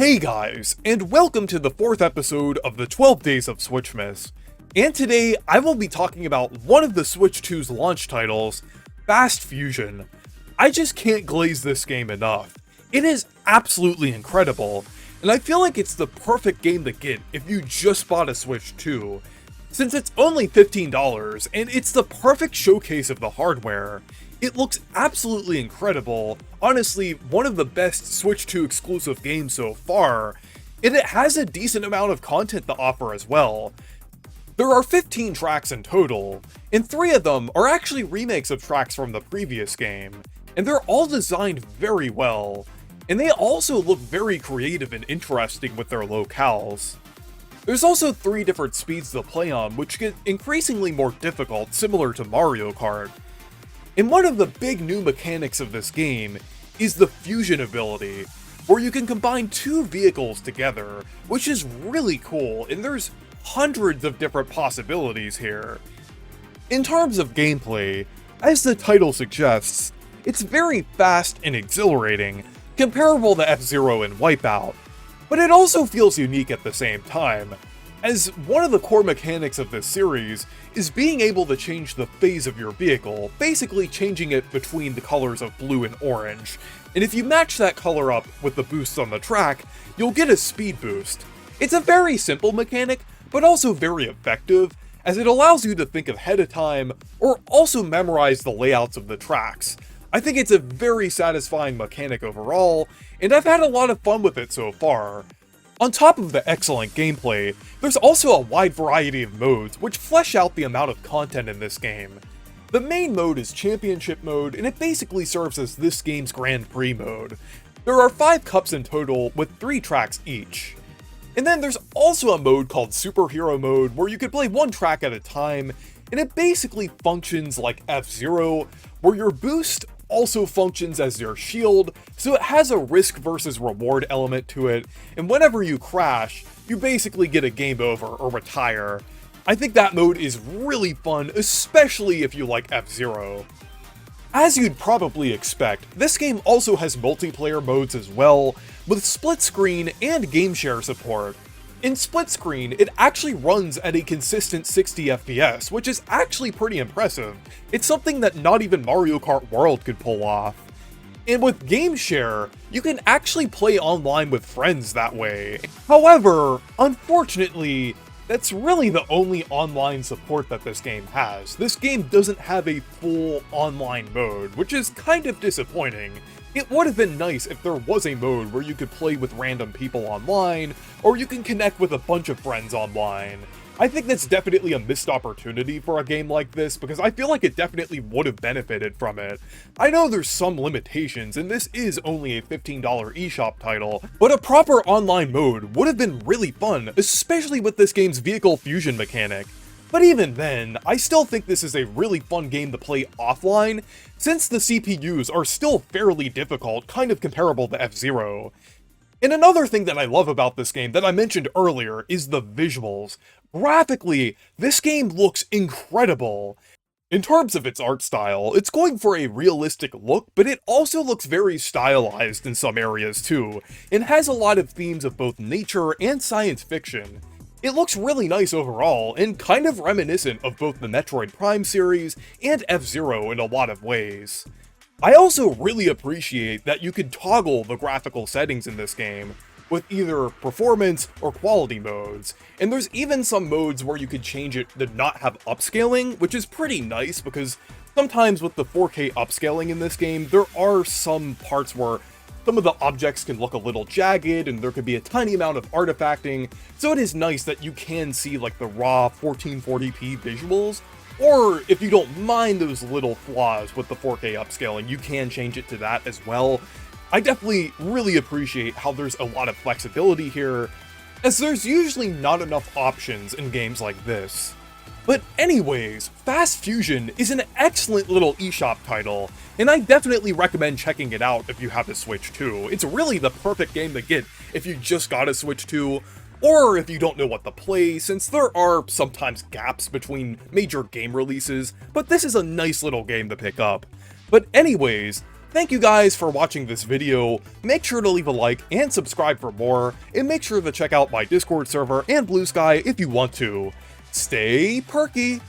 Hey guys, and welcome to the 4th episode of the 12 Days of Switchmas. And today, I will be talking about one of the Switch 2's launch titles, Fast Fusion. I just can't glaze this game enough. It is absolutely incredible, and I feel like it's the perfect game to get if you just bought a Switch 2. Since it's only $15, and it's the perfect showcase of the hardware. It looks absolutely incredible, honestly one of the best Switch 2 exclusive games so far, and it has a decent amount of content to offer as well. There are 15 tracks in total, and 3 of them are actually remakes of tracks from the previous game, and they're all designed very well, and they also look very creative and interesting with their locales. There's also 3 different speeds to play on, which get increasingly more difficult, similar to Mario Kart. And one of the big new mechanics of this game is the fusion ability, where you can combine 2 vehicles together, which is really cool, and there's hundreds of different possibilities here. In terms of gameplay, as the title suggests, it's very fast and exhilarating, comparable to F-Zero and Wipeout, but it also feels unique at the same time, as one of the core mechanics of this series is being able to change the phase of your vehicle, basically changing it between the colors of blue and orange. And if you match that color up with the boosts on the track, you'll get a speed boost. It's a very simple mechanic, but also very effective, as it allows you to think ahead of time, or also memorize the layouts of the tracks. I think it's a very satisfying mechanic overall, and I've had a lot of fun with it so far. On top of the excellent gameplay, there's also a wide variety of modes which flesh out the amount of content in this game. The main mode is Championship mode, and it basically serves as this game's Grand Prix mode. There are 5 cups in total, with 3 tracks each. And then there's also a mode called Superhero mode, where you can play 1 track at a time, and it basically functions like F-Zero, where your boost also functions as your shield, so it has a risk versus reward element to it, and whenever you crash, you basically get a game over or retire. I think that mode is really fun, especially if you like F-Zero. As you'd probably expect, this game also has multiplayer modes as well, with split screen and game share support. In split screen, it actually runs at a consistent 60 FPS, which is actually pretty impressive. It's something that not even Mario Kart World could pull off. And with game share, you can actually play online with friends that way. However, unfortunately, that's really the only online support that this game has. This game doesn't have a full online mode, which is kind of disappointing. It would have been nice if there was a mode where you could play with random people online, or you can connect with a bunch of friends online. I think that's definitely a missed opportunity for a game like this, because I feel like it definitely would have benefited from it. I know there's some limitations, and this is only a $15 eShop title, but a proper online mode would have been really fun, especially with this game's vehicle fusion mechanic. But even then, I still think this is a really fun game to play offline, since the CPUs are still fairly difficult, kind of comparable to F-Zero. And another thing that I love about this game that I mentioned earlier is the visuals. Graphically, this game looks incredible. In terms of its art style, it's going for a realistic look, but it also looks very stylized in some areas too, and has a lot of themes of both nature and science fiction. It looks really nice overall, and kind of reminiscent of both the Metroid Prime series and F-Zero in a lot of ways. I also really appreciate that you can toggle the graphical settings in this game, with either performance or quality modes, and there's even some modes where you could change it to not have upscaling, which is pretty nice because sometimes with the 4K upscaling in this game, there are some parts where some of the objects can look a little jagged, and there could be a tiny amount of artifacting, so it is nice that you can see like the raw 1440p visuals, or if you don't mind those little flaws with the 4K upscaling, you can change it to that as well. I definitely really appreciate how there's a lot of flexibility here, as there's usually not enough options in games like this. But anyways, Fast Fusion is an excellent little eShop title, and I definitely recommend checking it out if you have a Switch 2. It's really the perfect game to get if you just got a Switch 2, or if you don't know what to play, since there are sometimes gaps between major game releases, but this is a nice little game to pick up. But anyways, Thank you guys for watching this video. Make sure to leave a like and subscribe for more, and make sure to check out my Discord server and Blue Sky if you want to. Stay perky!